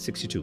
62।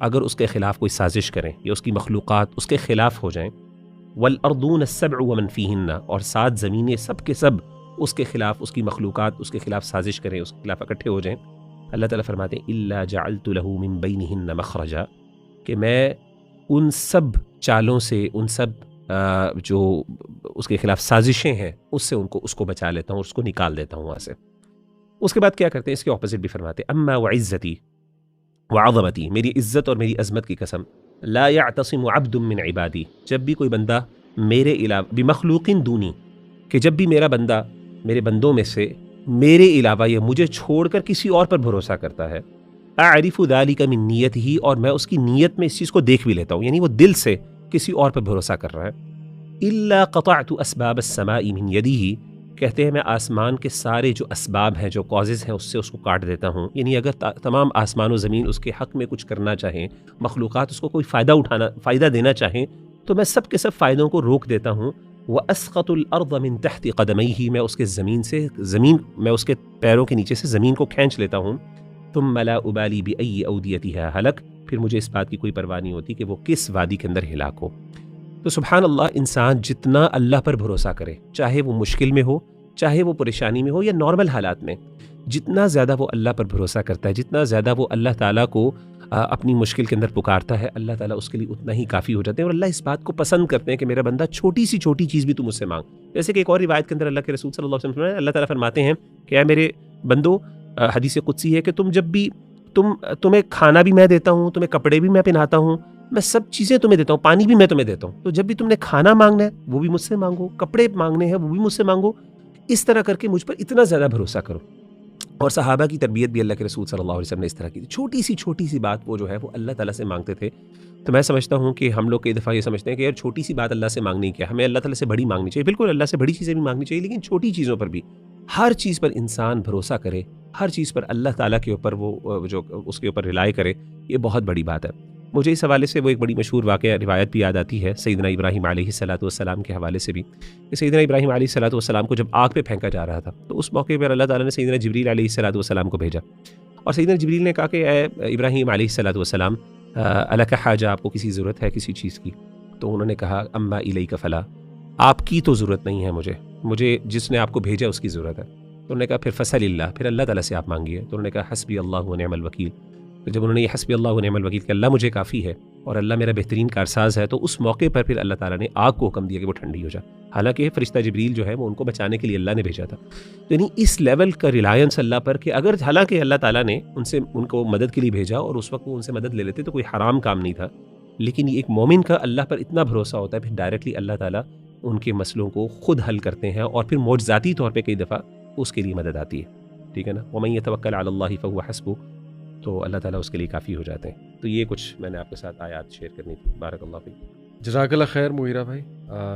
اگر اس کے خلاف کوئی سازش کریں یا اس کی مخلوقات اس کے خلاف ہو جائیں، والارضون السبع ومن فیہن، اور 7 زمینیں سب کے سب اس کے خلاف، اس کی مخلوقات اس کے خلاف سازش کریں، اس کے خلاف اکٹھے ہو جائیں، اللہ تعالیٰ فرماتے ہیں الا جعلت له من بینہن مخرجا، کہ میں ان سب چالوں سے، ان سب جو اس کے خلاف سازشیں ہیں اس سے اس کو بچا لیتا ہوں، اس کو نکال دیتا ہوں وہاں سے۔ اس کے بعد کیا کرتے ہیں، اس کے اپوزٹ بھی فرماتے ہیں اما وعزتی وعظمتی، میری عزت اور میری عظمت کی قسم، لا يعتصم عبد من عبادی، جب بھی کوئی بندہ میرے علاوہ، بمخلوق دونی، کہ جب بھی میرا بندہ میرے بندوں میں سے میرے علاوہ یا مجھے چھوڑ کر کسی اور پر بھروسہ کرتا ہے، اعرف ذلك من نیت ہی، اور میں اس کی نیت میں اس چیز کو دیکھ بھی لیتا ہوں، یعنی وہ دل سے کسی اور پر بھروسہ کر رہا ہے، الا قطعت اسباب السماء من یدہ، کہتے ہیں میں آسمان کے سارے جو اسباب ہیں، جو کازز ہیں، اس سے اس کو کاٹ دیتا ہوں، یعنی اگر تمام آسمان و زمین اس کے حق میں کچھ کرنا چاہیں، مخلوقات اس کو کوئی فائدہ دینا چاہیں، تو میں سب کے سب فائدوں کو روک دیتا ہوں، واسقط الارض من تحت قدمیہ، میں اس کے میں اس کے پیروں کے نیچے سے زمین کو کھینچ لیتا ہوں، ثم لا ابالی بأی اودیتها ہلک، پھر مجھے اس بات کی کوئی پرواہ نہیں ہوتی کہ وہ کس وادی کے اندر ہلاک ہو۔ تو سبحان اللہ، انسان جتنا اللہ پر بھروسہ کرے، چاہے وہ مشکل میں ہو، چاہے وہ پریشانی میں ہو یا نارمل حالات میں، جتنا زیادہ وہ اللہ پر بھروسہ کرتا ہے، جتنا زیادہ وہ اللہ تعالیٰ کو اپنی مشکل کے اندر پکارتا ہے، اللہ تعالیٰ اس کے لیے اتنا ہی کافی ہو جاتے ہیں، اور اللہ اس بات کو پسند کرتے ہیں کہ میرا بندہ چھوٹی سی چھوٹی چیز بھی تم مجھ سے مانگ۔ جیسے کہ ایک اور روایت کے اندر اللہ کے رسول صلی اللہ علیہ وسلم اللہ تعالیٰ فرماتے ہیں کہ اے میرے بندو، حدیث قدسی ہے کہ تم جب بھی تمہیں کھانا بھی میں دیتا ہوں، تمہیں کپڑے بھی میں پہناتا ہوں، میں سب چیزیں تمہیں دیتا ہوں، پانی بھی میں تمہیں دیتا ہوں، تو جب بھی تم نے کھانا مانگنا ہے وہ بھی مجھ سے مانگو، کپڑے مانگنے ہیں وہ بھی مجھ سے مانگو، اس طرح کر کے مجھ پر اتنا زیادہ بھروسہ کرو۔ اور صحابہ کی تربیت بھی اللہ کے رسول صلی اللہ علیہ وسلم نے اس طرح کی تھی، چھوٹی سی بات وہ جو ہے وہ اللہ تعالیٰ سے مانگتے تھے۔ تو میں سمجھتا ہوں کہ ہم لوگ کئی دفعہ یہ سمجھتے ہیں کہ یار چھوٹی سی بات اللہ سے مانگنی کیا، ہمیں اللہ تعالیٰ سے بڑی مانگنی چاہیے۔ بالکل اللہ سے بڑی چیزیں بھی مانگنی چاہیے، لیکن چھوٹی چیزوں پر بھی، ہر چیز پر انسان بھروسہ کرے، ہر چیز پر اللہ تعالیٰ کے اوپر وہ جو اس کے اوپر رلائے کرے، یہ بہت بڑی بات ہے۔ مجھے اس حوالے سے وہ ایک بڑی مشہور واقعہ روایت بھی یاد آتی ہے سیدنا ابراہیم علیہ السلام کے حوالے سے بھی، کہ سیدنا ابراہیم علیہ السلام کو جب آگ پہ پھینکا جا رہا تھا تو اس موقع پر اللہ تعالیٰ نے سیدنا جبریل علیہ السلام کو بھیجا، اور سیدنا جبریل نے کہا کہ اے ابراہیم علیہ السلام، الک حاجہ، آپ کو کسی ضرورت ہے کسی چیز کی؟ تو انہوں نے کہا اما الیک فلا، آپ کی تو ضرورت نہیں ہے، مجھے جس نے آپ کو بھیجا اس کی ضرورت ہے۔ تو انہوں نے کہا پھر فصل اللہ، پھر اللہ تعالیٰ سے آپ مانگیے۔ تو انہوں نے کہا حسبی اللہ و نعم الوکیل۔ تو جب انہوں نے یہ حسبی اللہ و نعم الوکیل کہ اللہ مجھے کافی ہے اور اللہ میرا بہترین کارساز ہے، تو اس موقع پر پھر اللہ تعالیٰ نے آگ کو حکم دیا کہ وہ ٹھنڈی ہو جائے، حالانکہ فرشتہ جبریل جو ہے وہ ان کو بچانے کے لیے اللہ نے بھیجا تھا۔ تو یعنی اس لیول کا ریلائنس اللہ پر کہ اگر حالانکہ اللہ تعالیٰ نے ان کو مدد کے لیے بھیجا اور اس وقت وہ ان سے مدد لے لیتے تو کوئی حرام کام نہیں تھا، لیکن ایک مومن کا اللہ پر اتنا بھروسہ ہوتا ہے، پھر ڈائریکٹلی اللہ تعالیٰ ان کے مسئلوں کو خود حل کرتے ہیں، اور پھر معجزاتی طور پہ کئی دفعہ اس کے لیے مدد آتی ہے، ٹھیک ہے نا، وَمَن يَتَوَكَّلْ عَلَى اللَّهِ فَهُوَ حَسْبُهُ، تو اللہ تعالیٰ اس کے لیے کافی ہو جاتے ہیں۔ تو یہ کچھ میں نے آپ کے ساتھ آیات شیئر کرنی تھی۔ بارک اللہ فیک۔ جزاک اللہ خیر مغیرہ بھائی۔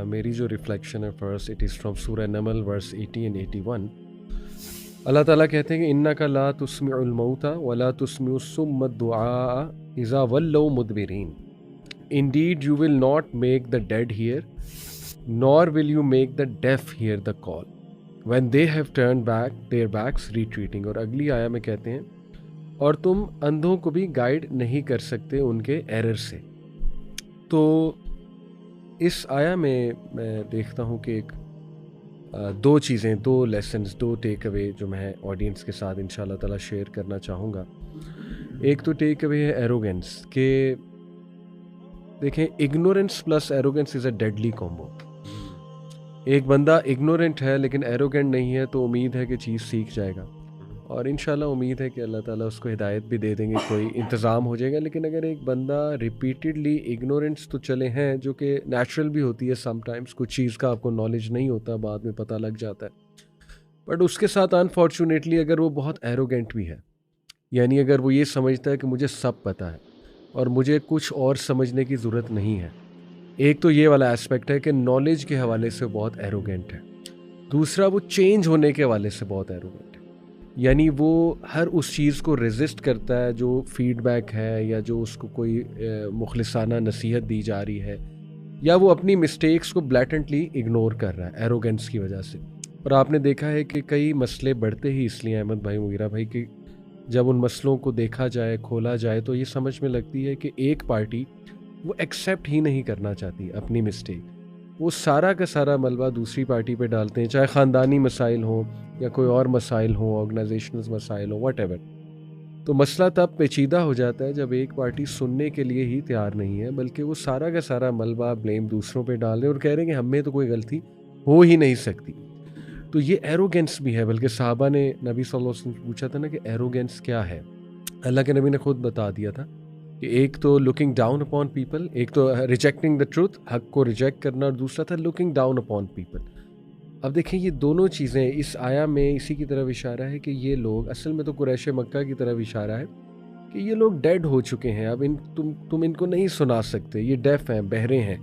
میری جو ریفلیکشن ہے فرسٹ، اٹ از فرام سورہ نمل ورس 80 and 81۔ اللہ تعالیٰ کہتے ہیں کہ اِنَّكَ لَا تُسْمِعُ الْمَوْتَى وَلَا تُسْمِعُ الصُّمَّ الدُّعَاءَ إِذَا وَلَّوْا مُدْبِرِينَ۔ Indeed you will not make the dead hear, nor will you make the deaf hear the call when they have turned back their backs retreating۔ اور اگلی آیا میں کہتے ہیں اور تم اندھوں کو بھی گائیڈ نہیں کر سکتے ان کے ایرر سے۔ تو اس آیا میں دیکھتا ہوں کہ ایک دو چیزیں، دو لیسنز، دو ٹیک اوے جو میں آڈینس کے ساتھ انشاءاللہ تعالیٰ شیئر کرنا چاہوں گا۔ ایک تو ٹیک اوے ہے ایروگینس، کہ دیکھیں اگنورینس پلس ایروگینس از اے ڈیڈلی کومبو۔ ایک بندہ اگنورینٹ ہے لیکن ایروگینٹ نہیں ہے تو امید ہے کہ چیز سیکھ جائے گا، اور انشاءاللہ امید ہے کہ اللہ تعالیٰ اس کو ہدایت بھی دے دیں گے، کوئی انتظام ہو جائے گا۔ لیکن اگر ایک بندہ ریپیٹڈلی اگنورینس تو چلے ہیں جو کہ نیچرل بھی ہوتی ہے، سم ٹائمس کچھ چیز کا آپ کو نالج نہیں ہوتا، بعد میں پتہ لگ جاتا ہے، بٹ اس کے ساتھ انفارچونیٹلی اگر وہ بہت ایروگینٹ بھی ہے، یعنی اگر وہ یہ سمجھتا ہے کہ مجھے سب پتہ ہے اور مجھے کچھ اور سمجھنے کی ضرورت نہیں ہے، ایک تو یہ والا اسپیکٹ ہے کہ نالج کے حوالے سے بہت ایروگینٹ ہے۔ دوسرا وہ چینج ہونے کے حوالے سے بہت ایروگینٹ ہے، یعنی وہ ہر اس چیز کو ریزسٹ کرتا ہے جو فیڈ بیک ہے یا جو اس کو کوئی مخلصانہ نصیحت دی جا رہی ہے، یا وہ اپنی مسٹیکس کو بلیٹنٹلی اگنور کر رہا ہے ایروگینس کی وجہ سے۔ اور آپ نے دیکھا ہے کہ کئی مسئلے بڑھتے ہی اس لیے احمد بھائی، مغیرہ بھائی، کہ جب ان مسئلوں کو دیکھا جائے کھولا جائے تو یہ سمجھ میں لگتی ہے کہ ایک پارٹی وہ ایکسیپٹ ہی نہیں کرنا چاہتی اپنی مسٹیک، وہ سارا کا سارا ملبہ دوسری پارٹی پہ ڈالتے ہیں، چاہے خاندانی مسائل ہوں یا کوئی اور مسائل ہوں، آرگنائزیشنل مسائل ہوں، واٹ ایور۔ تو مسئلہ تب پیچیدہ ہو جاتا ہے جب ایک پارٹی سننے کے لیے ہی تیار نہیں ہے، بلکہ وہ سارا کا سارا ملبہ بلیم دوسروں پہ ڈال رہے ہیں اور کہہ رہے ہیں کہ ہم میں تو کوئی غلطی ہو ہی نہیں سکتی۔ تو یہ ایروگینس بھی ہے، بلکہ صحابہ نے نبی صلی اللہ علیہ وسلم سے پوچھا تھا نا کہ ایروگینس کیا ہے، اللہ کے نبی نے خود بتا دیا تھا کہ ایک تو لکنگ ڈاؤن اپون پیپل، ایک تو ریجیکٹنگ دا ٹروتھ، حق کو ریجیکٹ کرنا، اور دوسرا تھا لکنگ ڈاؤن اپون پیپل۔ اب دیکھیں یہ دونوں چیزیں اس آیا میں اسی کی طرف اشارہ ہے کہ یہ لوگ اصل میں تو قریش مکہ کی طرف اشارہ ہے کہ یہ لوگ ڈیڈ ہو چکے ہیں، اب تم ان کو نہیں سنا سکتے، یہ ڈیف ہیں، بہرے ہیں،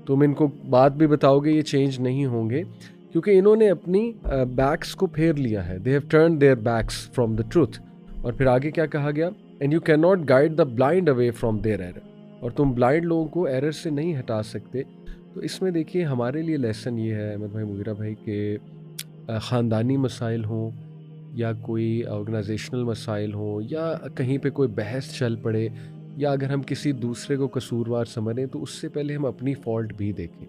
تم ان کو بات بھی بتاؤ گے یہ چینج نہیں ہوں گے، کیونکہ انہوں نے اپنی بیکس کو پھیر لیا ہے، they have turned their backs from the truth. اور پھر آگے کیا کہا گیا، and you can not guide the blind away from their error, اور تم بلائنڈ لوگوں کو ایرر سے نہیں ہٹا سکتے۔ تو اس میں دیکھیے ہمارے لیے لیسن یہ ہے احمد بھائی، مغیرہ بھائی، کہ خاندانی مسائل ہوں یا کوئی آرگنائزیشنل مسائل ہوں یا کہیں پہ کوئی بحث چل پڑے، یا اگر ہم کسی دوسرے کو قصوروار سمجھیں تو اس سے پہلے ہم اپنی فالٹ بھی دیکھیں۔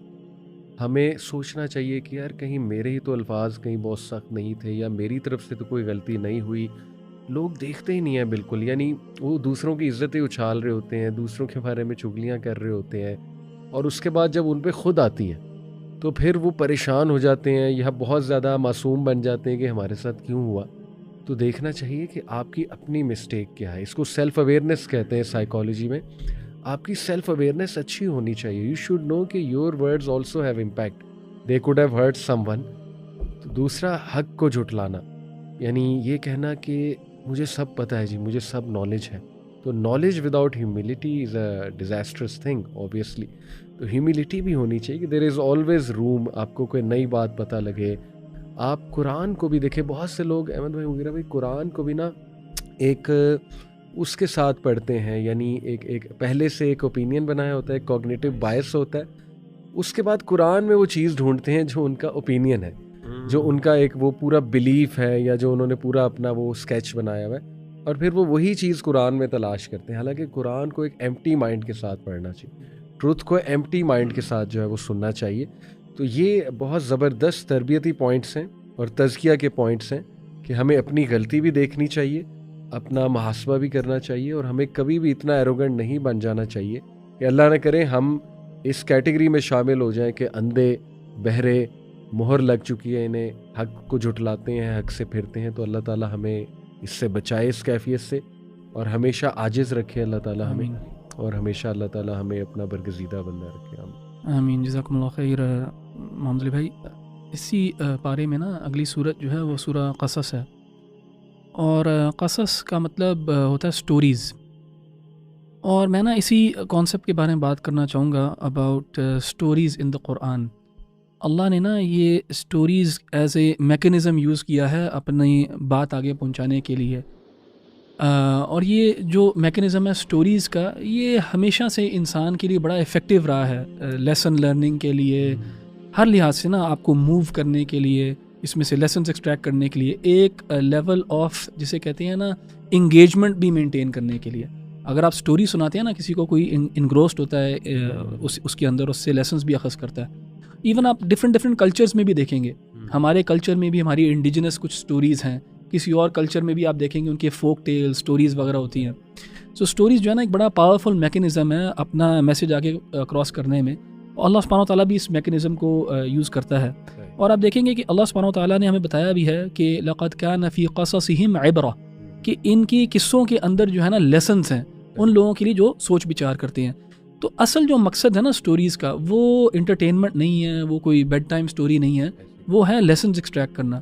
ہمیں سوچنا چاہیے کہ یار کہیں میرے ہی تو الفاظ کہیں بہت سخت نہیں تھے، یا میری طرف سے تو کوئی غلطی نہیں ہوئی۔ لوگ دیکھتے ہی نہیں ہیں بالکل، یعنی وہ دوسروں کی عزتیں اچھال رہے ہوتے ہیں، دوسروں کے بارے میں چغلیاں کر رہے ہوتے ہیں، اور اس کے بعد جب ان پہ خود آتی ہیں تو پھر وہ پریشان ہو جاتے ہیں یا بہت زیادہ معصوم بن جاتے ہیں کہ ہمارے ساتھ کیوں ہوا۔ تو دیکھنا چاہیے کہ آپ کی اپنی مسٹیک کیا ہے، اس کو سیلف اویئرنیس کہتے ہیں سائیکالوجی میں۔ آپ کی سیلف اویئرنیس اچھی ہونی چاہیے، یو شوڈ نو کہ your words also have impact, they could have hurt some one. تو دوسرا، حق کو جھٹلانا، یعنی یہ کہنا کہ مجھے سب پتہ ہے جی، مجھے سب نالج ہے۔ تو نالج وداؤٹ ہیوملٹی از اے ڈیزاسٹرس تھنگ اوبویسلی۔ تو ہیوملٹی بھی ہونی چاہیے کہ دیر از آلویز روم، آپ کو کوئی نئی بات پتہ لگے۔ آپ قرآن کو بھی دیکھیں، بہت سے لوگ احمد بھائی وغیرہ بھائی قرآن کو بھی نا ایک اس کے ساتھ پڑھتے ہیں، یعنی ایک پہلے سے ایک اوپینین بنایا ہوتا ہے، ایک کوگنیٹو بائس ہوتا ہے، اس کے بعد قرآن میں وہ چیز ڈھونڈتے ہیں جو ان کا اوپینین ہے، جو ان کا ایک وہ پورا بلیف ہے، یا جو انہوں نے پورا اپنا وہ اسکیچ بنایا ہوا ہے، اور پھر وہ وہی چیز قرآن میں تلاش کرتے ہیں۔ حالانکہ قرآن کو ایک ایمپٹی مائنڈ کے ساتھ پڑھنا چاہیے، ٹروتھ کو ایمپٹی مائنڈ کے ساتھ جو ہے وہ سننا چاہیے۔ تو یہ بہت زبردست تربیتی پوائنٹس ہیں اور تزکیہ کے پوائنٹس ہیں کہ ہمیں اپنی غلطی بھی دیکھنی چاہیے، اپنا محاسبہ بھی کرنا چاہیے، اور ہمیں کبھی بھی اتنا ایروگنٹ نہیں بن جانا چاہیے کہ اللہ نہ کرے ہم اس کیٹیگری میں شامل ہو جائیں کہ اندھے بہرے مہر لگ چکی ہے، انہیں حق کو جھٹلاتے ہیں، حق سے پھرتے ہیں۔ تو اللہ تعالیٰ ہمیں اس سے بچائے، اس کیفیت سے، اور ہمیشہ عاجز رکھے اللہ تعالیٰ ہمیں، اور ہمیشہ اللہ تعالیٰ ہمیں اپنا برگزیدہ بندہ رکھے۔ آمین، جزاکم اللہ خیر محمد علی بھائی۔ اسی پارے میں نا اگلی صورت جو ہے وہ سورہ قصص ہے، اور قصص کا مطلب ہوتا ہے سٹوریز، اور میں نا اسی کانسیپٹ کے بارے میں بات کرنا چاہوں گا اباؤٹ سٹوریز ان دا قرآن۔ اللہ نے نا یہ stories as a mechanism use کیا ہے اپنی بات آگے پہنچانے کے لیے، اور یہ جو میکنزم ہے سٹوریز کا، یہ ہمیشہ سے انسان کے لیے بڑا افیکٹو رہا ہے، لیسن لرننگ کے لیے، ہر لحاظ سے نا آپ کو موو کرنے کے لیے، اس میں سے لیسنز ایکسٹریکٹ کرنے کے لیے، ایک لیول آف جسے کہتے ہیں نا انگیجمنٹ بھی مینٹین کرنے کے لیے۔ اگر آپ سٹوری سناتے ہیں نا کسی کو، کوئی انگروسڈ ہوتا ہے اس کے اندر، اس سے لیسنز بھی اخذ کرتا ہے۔ ایون آپ ڈفرینٹ کلچرز میں بھی دیکھیں گے، ہمارے کلچر میں بھی ہماری انڈیجنس کچھ سٹوریز ہیں، کسی اور کلچر میں بھی آپ دیکھیں گے ان کے فوک ٹیل سٹوریز وغیرہ ہوتی ہیں۔ سو سٹوریز جو ہے نا ایک بڑا پاورفل میکنزم ہے اپنا میسج آگے کراس کرنے میں، اللہ سبحانہ و تعالیٰ بھی اس میکنزم کو یوز کرتا ہے۔ اور آپ دیکھیں گے کہ اللہ سبحانہ و تعالیٰ نے ہمیں بتایا بھی ہے کہ لقد کان فی قصصہم عبرہ، کہ ان کی قصوں کے اندر جو ہے نا لیسنس ہیں ان لوگوں کے لیے جو سوچ بچار کرتے ہیں۔ تو اصل جو مقصد ہے نا سٹوریز کا، وہ انٹرٹینمنٹ نہیں ہے، وہ کوئی بیڈ ٹائم سٹوری نہیں ہے، وہ ہے لیسنز ایکسٹریکٹ کرنا۔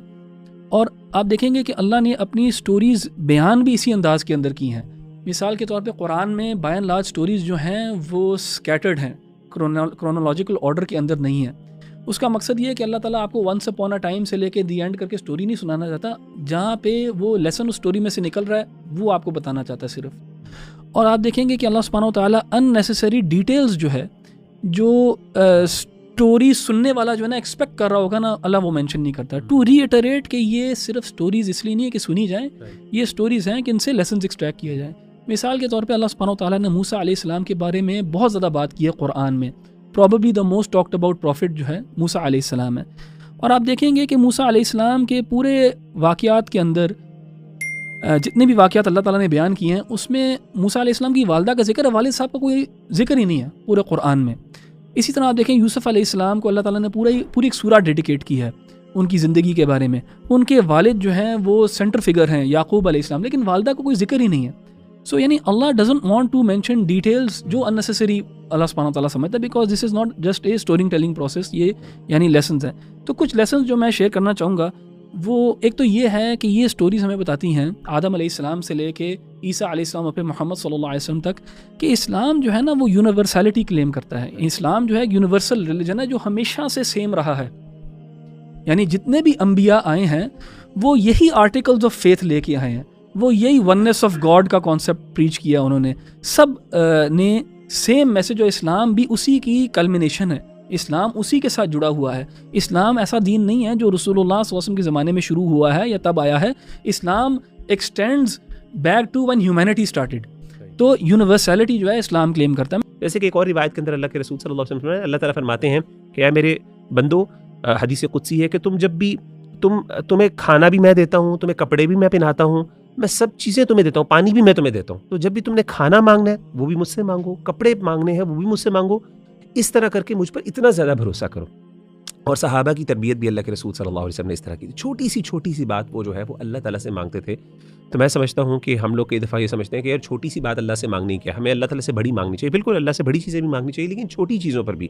اور آپ دیکھیں گے کہ اللہ نے اپنی سٹوریز بیان بھی اسی انداز کے اندر کی ہیں۔ مثال کے طور پہ قرآن میں بائی اینڈ لارج سٹوریز جو ہیں وہ سکیٹرڈ ہیں، کرونالوجیکل آرڈر کے اندر نہیں ہیں۔ اس کا مقصد یہ ہے کہ اللہ تعالیٰ آپ کو ونس اپون اے ٹائم سے لے کے دی اینڈ کر کے سٹوری نہیں سنانا چاہتا، جہاں پہ وہ لیسن اس سٹوری میں سے نکل رہا ہے وہ آپ کو بتانا چاہتا ہے صرف۔ اور آپ دیکھیں گے کہ اللہ سبحانہ و تعالیٰ ان نیسیسری ڈیٹیلز جو ہے، جو اسٹوری سننے والا جو ہے نا ایکسپیکٹ کر رہا ہوگا نا، اللہ وہ مینشن نہیں کرتا. ٹو ری ایٹریٹ کہ یہ صرف اسٹوریز اس لیے نہیں ہے کہ سنی جائیں، یہ اسٹوریز ہیں کہ ان سے لیسنز ایکسٹریکٹ کیے جائیں. مثال کے طور پہ اللہ سبحانہ و تعالیٰ نے موسیٰ علیہ السلام کے بارے میں بہت زیادہ بات کی ہے قرآن میں. Probably the most talked about prophet جو ہے موسیٰ علیہ السلام ہے. اور آپ دیکھیں گے کہ موسیٰ علیہ السلام کے پورے واقعات کے اندر جتنے بھی واقعات اللہ تعالیٰ نے بیان کیے ہیں اس میں موسیٰ علیہ السلام کی والدہ کا ذکر ہے، والد صاحب کا کوئی ذکر ہی نہیں ہے پورے قرآن میں. اسی طرح آپ دیکھیں یوسف علیہ السلام کو اللہ تعالیٰ نے پوری ایک سورہ ڈیڈیکیٹ کی ہے ان کی زندگی کے بارے میں. ان کے والد جو ہیں وہ سینٹر فگر ہیں یعقوب علیہ السلام، لیکن والدہ کو کوئی ذکر ہی نہیں ہے. سو یعنی اللہ doesn't want to mention details جو اننیسیسری اللہ سبحانہ تعالیٰ سمجھتا ہے، because this is not just a story telling process, یہ یعنی لیسنز ہیں. تو کچھ لیسنز جو میں شیئر کرنا چاہوں گا وہ ایک تو یہ ہے کہ یہ سٹوریز ہمیں بتاتی ہیں آدم علیہ السلام سے لے کے عیسیٰ علیہ السلام اور پھر محمد صلی اللہ علیہ وسلم تک کہ اسلام جو ہے نا وہ یونیورسلٹی کلیم کرتا ہے. اسلام جو ہے ایک یونیورسل ریلیجن ہے جو ہمیشہ سے سیم رہا ہے. یعنی جتنے بھی انبیاء آئے ہیں وہ یہی آرٹیکلز آف فیتھ لے کے آئے ہیں، وہ یہی وننس آف گاڈ کا کانسیپٹ پریچ کیا انہوں نے. سب نے سیم میسج، اور اسلام بھی اسی کی کلمنیشن ہے. اسلام اسی کے ساتھ جڑا ہوا ہے. اسلام ایسا دین نہیں ہے جو رسول اللہ صلی اللہ علیہ وسلم کے زمانے میں شروع ہوا ہے یا تب آیا ہے. Islam extends back to when humanity started. تو یونیورسلٹی جو ہے اسلام کلیم کرتا ہے. جیسے کہ ایک اور روایت کے اندر اللہ کے رسول صلی اللہ علیہ وسلم اللہ تعالیٰ فرماتے ہیں کہ اے میرے بندو، حدیث قدسی ہے کہ تم جب بھی تمہیں کھانا بھی میں دیتا ہوں، تمہیں کپڑے بھی میں پہناتا ہوں، میں سب چیزیں تمہیں دیتا ہوں، پانی بھی میں تمہیں دیتا ہوں. تو جب بھی تم نے کھانا مانگنا ہے وہ بھی مجھ سے مانگو، کپڑے مانگنے ہیں وہ بھی مجھ سے مانگو. اس طرح کر کے مجھ پر اتنا زیادہ بھروسہ کرو. اور صحابہ کی تربیت بھی اللہ کے رسول صلی اللہ علیہ وسلم نے اس طرح کی تھی. چھوٹی سی بات وہ جو ہے وہ اللہ تعالیٰ سے مانگتے تھے. تو میں سمجھتا ہوں کہ ہم لوگ کئی دفعہ یہ سمجھتے ہیں کہ یار چھوٹی سی بات اللہ سے مانگنی کیا، ہمیں اللہ تعالیٰ سے بڑی مانگنی چاہیے. بالکل اللہ سے بڑی چیزیں بھی مانگنی چاہیے، لیکن چھوٹی چیزوں پر بھی،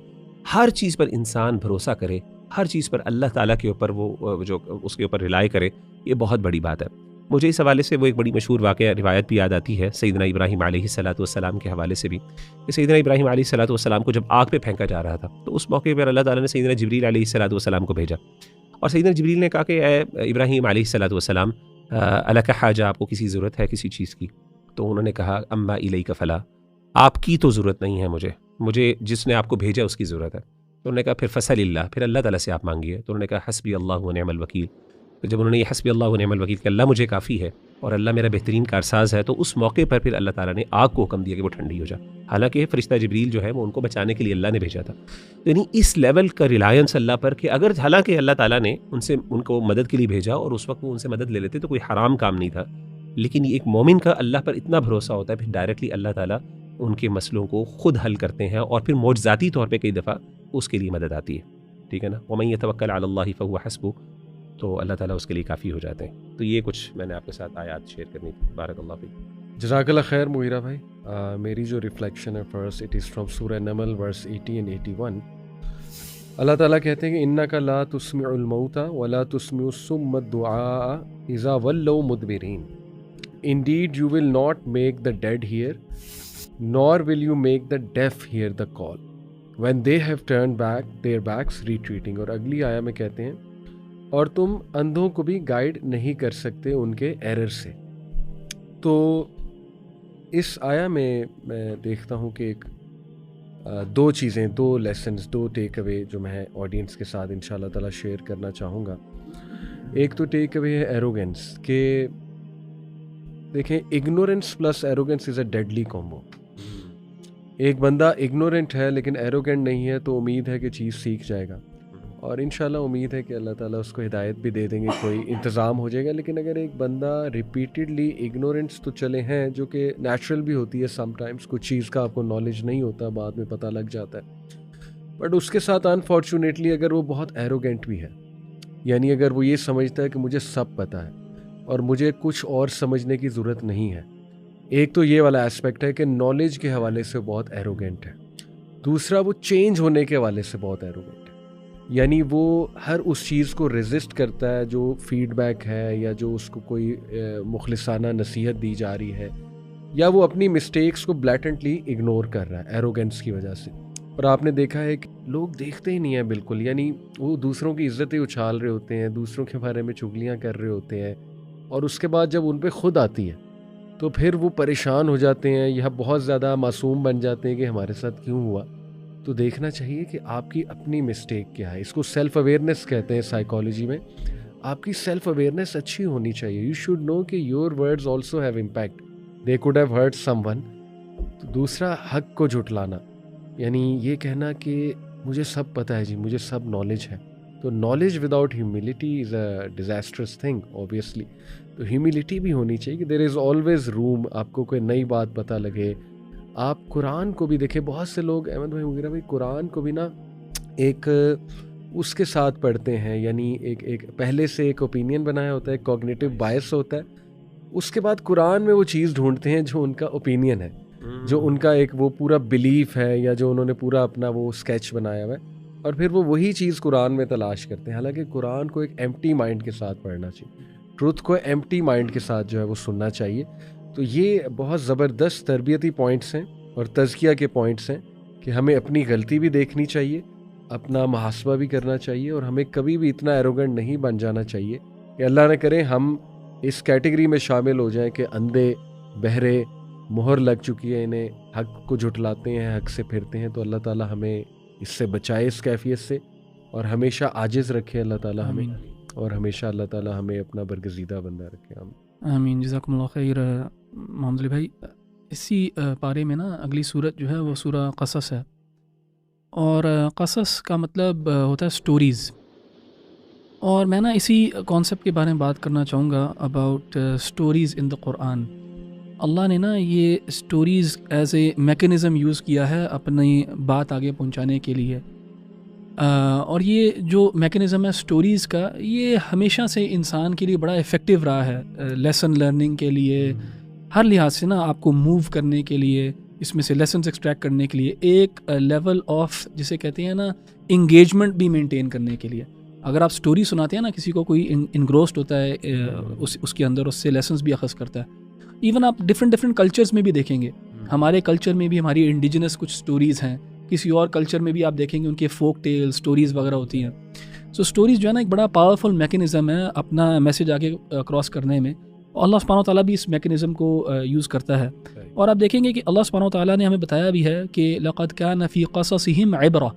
ہر چیز پر انسان بھروسہ کرے، ہر چیز پر اللہ تعالیٰ کے اوپر وہ جو اس کے اوپر ریلائی کرے، یہ بہت بڑی بات ہے. مجھے اس حوالے سے وہ ایک بڑی مشہور واقعہ روایت بھی یاد آتی ہے سیدنا ابراہیم علیہ السلام کے حوالے سے بھی، کہ سیدنا ابراہیم علیہ السلام کو جب آگ پہ پھینکا جا رہا تھا تو اس موقع پر اللہ تعالیٰ نے سیدنا جبریل علیہ السلام کو بھیجا. اور سیدنا جبریل نے کہا کہ اے ابراہیم علیہ السلام، الک حاجہ، آپ کو کسی ضرورت ہے کسی چیز کی؟ تو انہوں نے کہا اما الیک فلا، آپ کی تو ضرورت نہیں ہے، مجھے جس نے آپ کو بھیجا اس کی ضرورت ہے. تو انہوں نے کہا پھر فصل اللہ، پھر اللہ تعالیٰ سے آپ مانگیے. تو انہوں نے کہا حسبی اللہ و نعم الوکیل. تو جب انہوں نے یہ حسبی اللہ و نعم الوکیل کہ اللہ مجھے کافی ہے اور اللہ میرا بہترین کارساز ہے، تو اس موقع پر پھر اللہ تعالیٰ نے آگ کو حکم دیا کہ وہ ٹھنڈی ہو جائے. حالانکہ فرشتہ جبریل جو ہے وہ ان کو بچانے کے لیے اللہ نے بھیجا تھا. یعنی اس لیول کا ریلائنس اللہ پر کہ اگر حالانکہ اللہ تعالیٰ نے ان کو مدد کے لیے بھیجا اور اس وقت وہ ان سے مدد لے لیتے تو کوئی حرام کام نہیں تھا، لیکن ایک مومن کا اللہ پر اتنا بھروسہ ہوتا ہے پھر ڈائریکٹلی اللہ تعالیٰ ان کے مسئلوں کو خود حل کرتے ہیں اور پھر معجزاتی طور پہ کئی دفعہ اس کے لیے مدد آتی ہے. ٹھیک ہے نا، وَمَن يَتَوَكَّلْ عَلَى اللَّهِ فَهُوَ حَسْبُهُ. تو اللہ تعالیٰ اس کے لیے کافی ہو جاتے ہیں. تو یہ کچھ میں نے آپ کے ساتھ آیات شیئر کرنی تھی. بارک اللہ فیک. جزاک اللہ خیر مغیرہ بھائی. میری جو ریفلیکشن ہے فرسٹ، اٹ از فرام سورہ نمل ورس 80 and 81. اللہ تعالیٰ کہتے ہیں کہ اِنَّكَ لَا تُسْمِعُ الْمَوْتَى وَلَا تُسْمِعُ الصُّمَّ الدُّعَاءَ إِذَا وَلَّوْا مُدْبِرِينَ. Indeed you will not make the dead hear, nor will you make the deaf hear the call when they have turned back their backs retreating. اور اگلی آیا میں کہتے ہیں اور تم اندھوں کو بھی گائیڈ نہیں کر سکتے ان کے ایرر سے. تو اس آیا میں دیکھتا ہوں کہ ایک دو چیزیں، دو لیسنز، دو ٹیک اوے جو میں آڈینس کے ساتھ انشاءاللہ تعالیٰ شیئر کرنا چاہوں گا. ایک تو ٹیک اوے ہے ایروگنس، کہ دیکھیں اگنورینس پلس ایروگنس از اے ڈیڈلی کومبو. ایک بندہ اگنورینٹ ہے لیکن ایروگنٹ نہیں ہے تو امید ہے کہ چیز سیکھ جائے گا، اور انشاءاللہ امید ہے کہ اللہ تعالیٰ اس کو ہدایت بھی دے دیں گے، کوئی انتظام ہو جائے گا. لیکن اگر ایک بندہ ریپیٹڈلی اگنورینس تو چلے ہیں جو کہ نیچرل بھی ہوتی ہے، سم ٹائمس کچھ چیز کا آپ کو نالج نہیں ہوتا، بعد میں پتہ لگ جاتا ہے، بٹ اس کے ساتھ انفارچونیٹلی اگر وہ بہت ایروگنٹ بھی ہے، یعنی اگر وہ یہ سمجھتا ہے کہ مجھے سب پتہ ہے اور مجھے کچھ اور سمجھنے کی ضرورت نہیں ہے. ایک تو یہ والا اسپیکٹ ہے کہ نالج کے حوالے سے بہت ایروگنٹ ہے. دوسرا وہ چینج ہونے کے حوالے سے بہت ایروگنٹ ہے، یعنی وہ ہر اس چیز کو ریزسٹ کرتا ہے جو فیڈ بیک ہے یا جو اس کو کوئی مخلصانہ نصیحت دی جا رہی ہے، یا وہ اپنی مسٹیکس کو بلیٹنٹلی اگنور کر رہا ہے ایروگنس کی وجہ سے. اور آپ نے دیکھا ہے کہ لوگ دیکھتے ہی نہیں ہیں بالکل، یعنی وہ دوسروں کی عزتیں اچھال رہے ہوتے ہیں، دوسروں کے بارے میں چغلیاں کر رہے ہوتے ہیں، اور اس کے بعد جب ان پہ خود آتی ہے تو پھر وہ پریشان ہو جاتے ہیں یا بہت زیادہ معصوم بن جاتے ہیں کہ ہمارے ساتھ کیوں ہوا. تو دیکھنا چاہیے کہ آپ کی اپنی مسٹیک کیا ہے. اس کو سیلف اویئرنیس کہتے ہیں سائیکالوجی میں. آپ کی سیلف اویئرنیس اچھی ہونی چاہیے. یو شوڈ نو کہ your words also have impact, they could have hurt some one. دوسرا, حق کو جھٹلانا, یعنی یہ کہنا کہ مجھے سب پتہ ہے جی, مجھے سب نالج ہے. تو نالج وداؤٹ ہیوملٹی از اے ڈیزاسٹرس تھنگ اوبیسلی. تو ہیوملٹی بھی ہونی چاہیے کہ دیر از آلویز روم, آپ کو کوئی نئی بات پتہ لگے. آپ قرآن کو بھی دیکھیں, بہت سے لوگ احمد بھائی وغیرہ بھائی قرآن کو بھی نا ایک اس کے ساتھ پڑھتے ہیں, یعنی ایک پہلے سے ایک اوپینین بنایا ہوتا ہے, ایک کوگنیٹو بائس ہوتا ہے, اس کے بعد قرآن میں وہ چیز ڈھونڈتے ہیں جو ان کا اوپینین ہے, جو ان کا ایک وہ پورا بلیف ہے, یا جو انہوں نے پورا اپنا وہ اسکیچ بنایا ہوا ہے, اور پھر وہ وہی چیز قرآن میں تلاش کرتے ہیں. حالانکہ قرآن کو ایک ایمپٹی مائنڈ کے ساتھ پڑھنا چاہیے, ٹروتھ کو ایمپٹی مائنڈ کے ساتھ جو ہے وہ سننا چاہیے. تو یہ بہت زبردست تربیتی پوائنٹس ہیں اور تزکیہ کے پوائنٹس ہیں کہ ہمیں اپنی غلطی بھی دیکھنی چاہیے, اپنا محاسبہ بھی کرنا چاہیے, اور ہمیں کبھی بھی اتنا ایروگنٹ نہیں بن جانا چاہیے کہ اللہ نہ کرے ہم اس کیٹیگری میں شامل ہو جائیں کہ اندھے بہرے مہر لگ چکی ہے, انہیں حق کو جھٹلاتے ہیں, حق سے پھرتے ہیں. تو اللہ تعالیٰ ہمیں اس سے بچائے, اس کیفیت سے, اور ہمیشہ عاجز رکھے اللہ تعالیٰ ہمیں, اور ہمیشہ اللہ تعالیٰ ہمیں اپنا برگزیدہ بندہ رکھے. آمین. جزاکم اللہ خیر محمد علی بھائی. اسی پارے میں نا اگلی صورت جو ہے وہ سورہ قصص ہے, اور قصص کا مطلب ہوتا ہے سٹوریز. اور میں نا اسی کانسیپٹ کے بارے میں بات کرنا چاہوں گا اباؤٹ سٹوریز ان دا قرآن. اللہ نے نا یہ stories as a mechanism use کیا ہے اپنی بات آگے پہنچانے کے لیے, اور یہ جو میکینزم ہے سٹوریز کا, یہ ہمیشہ سے انسان کے لیے بڑا افیکٹو رہا ہے لیسن لرننگ کے لیے, ہر لحاظ سے نا آپ کو موو کرنے کے لیے, اس میں سے لیسنز ایکسٹریکٹ کرنے کے لیے, ایک لیول آف جسے کہتے ہیں نا انگیجمنٹ بھی مینٹین کرنے کے لیے. اگر آپ سٹوری سناتے ہیں نا کسی کو, کوئی انگروسڈ ہوتا ہے اس کے اندر, اس سے لیسنز بھی اخذ کرتا ہے. ایون آپ ڈفرینٹ کلچرز میں بھی دیکھیں گے, ہمارے کلچر میں بھی ہماری انڈیجنس کچھ سٹوریز ہیں, کسی اور کلچر میں بھی آپ دیکھیں گے ان کے فوک ٹیل سٹوریز وغیرہ ہوتی ہیں. سو سٹوریز جو ہے نا ایک بڑا پاورفل میکینزم ہے اپنا میسیج آگے کراس کرنے میں. اللہ سبحانہ و تعالیٰ بھی اس میکینزم کو یوز کرتا ہے. اور آپ دیکھیں گے کہ اللہ سبحانہ و تعالیٰ نے ہمیں بتایا بھی ہے کہ لقد کان فی قصصہم عبرہ,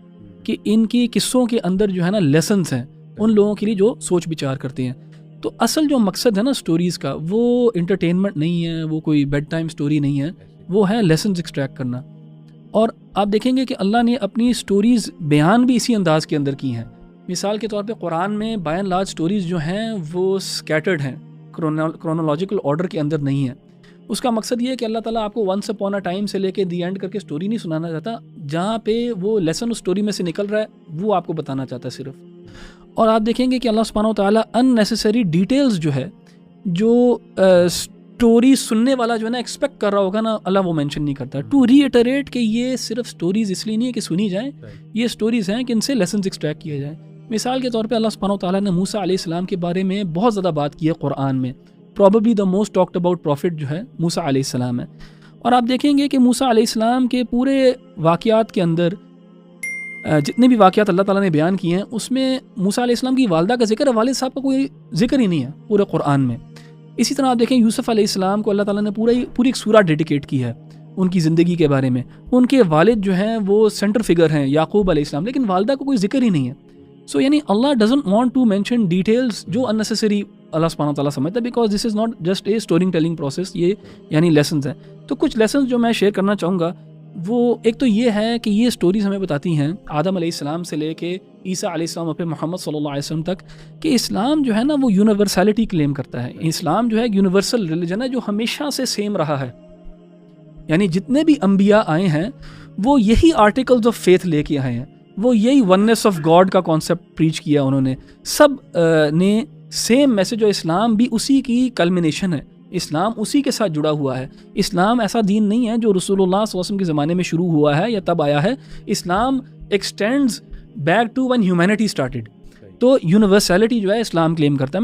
کہ ان کی قصوں کے اندر جو ہے نا لیسنس ہیں ان لوگوں کے لیے جو سوچ بچار کرتے ہیں. تو اصل جو مقصد ہے نا سٹوریز کا, وہ انٹرٹینمنٹ نہیں ہے, وہ کوئی بیڈ ٹائم سٹوری نہیں ہے, وہ ہے لیسنز ایکسٹریکٹ کرنا. اور آپ دیکھیں گے کہ اللہ نے اپنی سٹوریز بیان بھی اسی انداز کے اندر کی ہیں. مثال کے طور پہ قرآن میں بائی اینڈ لارج سٹوریز جو ہیں وہ سکیٹرڈ ہیں, کرونالوجیکل آرڈر کے اندر نہیں ہیں. اس کا مقصد یہ ہے کہ اللہ تعالیٰ آپ کو ونس اپون اے ٹائم سے لے کے دی اینڈ کر کے سٹوری نہیں سنانا چاہتا, جہاں پہ وہ لیسن اس سٹوری میں سے نکل رہا ہے وہ آپ کو بتانا چاہتا ہے صرف. اور آپ دیکھیں گے کہ اللہ سبحانہ و تعالیٰ ان نیسیسری ڈیٹیلز جو ہے, جو سٹوری سننے والا جو ہے نا ایکسپیکٹ کر رہا ہوگا نا, اللہ وہ مینشن نہیں کرتا. ٹو ری ایٹریٹ کہ یہ صرف سٹوریز اس لیے نہیں ہے کہ سنی جائیں, یہ سٹوریز ہیں کہ ان سے لیسنز ایکسٹریکٹ کیے جائیں. مثال کے طور پہ اللہ سبحانہ و تعالیٰ نے موسیٰ علیہ السلام کے بارے میں بہت زیادہ بات کی ہے قرآن میں. Probably the most talked about prophet جو ہے موسیٰ علیہ السلام ہے. اور آپ دیکھیں گے کہ موسیٰ علیہ السلام کے پورے واقعات کے اندر جتنے بھی واقعات اللہ تعالیٰ نے بیان کیے ہیں اس میں موسیٰ علیہ السلام کی والدہ کا ذکر ہے, والد صاحب کا کوئی ذکر ہی نہیں ہے پورے قرآن میں. اسی طرح آپ دیکھیں یوسف علیہ السلام کو اللہ تعالیٰ نے پوری ایک سورہ ڈیڈیکیٹ کی ہے ان کی زندگی کے بارے میں. ان کے والد جو ہیں وہ سینٹر فگر ہیں یعقوب علیہ السلام, لیکن والدہ کو کوئی ذکر ہی نہیں ہے. سو یعنی اللہ doesn't want to mention details جو اننیسیسری اللہ سبحانہ تعالیٰ سمجھتا ہے, because this is not just a story telling process, یہ یعنی لیسنز ہیں. تو کچھ لیسنز جو میں شیئر کرنا چاہوں گا وہ ایک تو یہ ہے کہ یہ سٹوریز ہمیں بتاتی ہیں آدم علیہ السلام سے لے کے عیسیٰ علیہ السلام پہ محمد صلی اللہ علیہ وسلم تک, کہ اسلام جو ہے نا وہ یونیورسلٹی کلیم کرتا ہے. اسلام جو ہے ایک یونیورسل ریلیجن ہے جو ہمیشہ سے سیم رہا ہے. یعنی جتنے بھی انبیاء آئے ہیں وہ یہی آرٹیکلز آف فیتھ لے کے آئے ہیں, وہ یہی وننس آف گاڈ کا کانسیپٹ پریچ کیا انہوں نے. سب نے سیم میسج, اور اسلام بھی اسی کی کلمنیشن ہے. اسلام اسی کے ساتھ جڑا ہوا ہے. اسلام ایسا دین نہیں ہے جو رسول اللہ صلی اللہ علیہ وسلم کے زمانے میں شروع ہوا ہے یا تب آیا ہے. Islam extends back to when humanity started. تو یونیورسلٹی جو ہے اسلام کلیم کرتا ہے.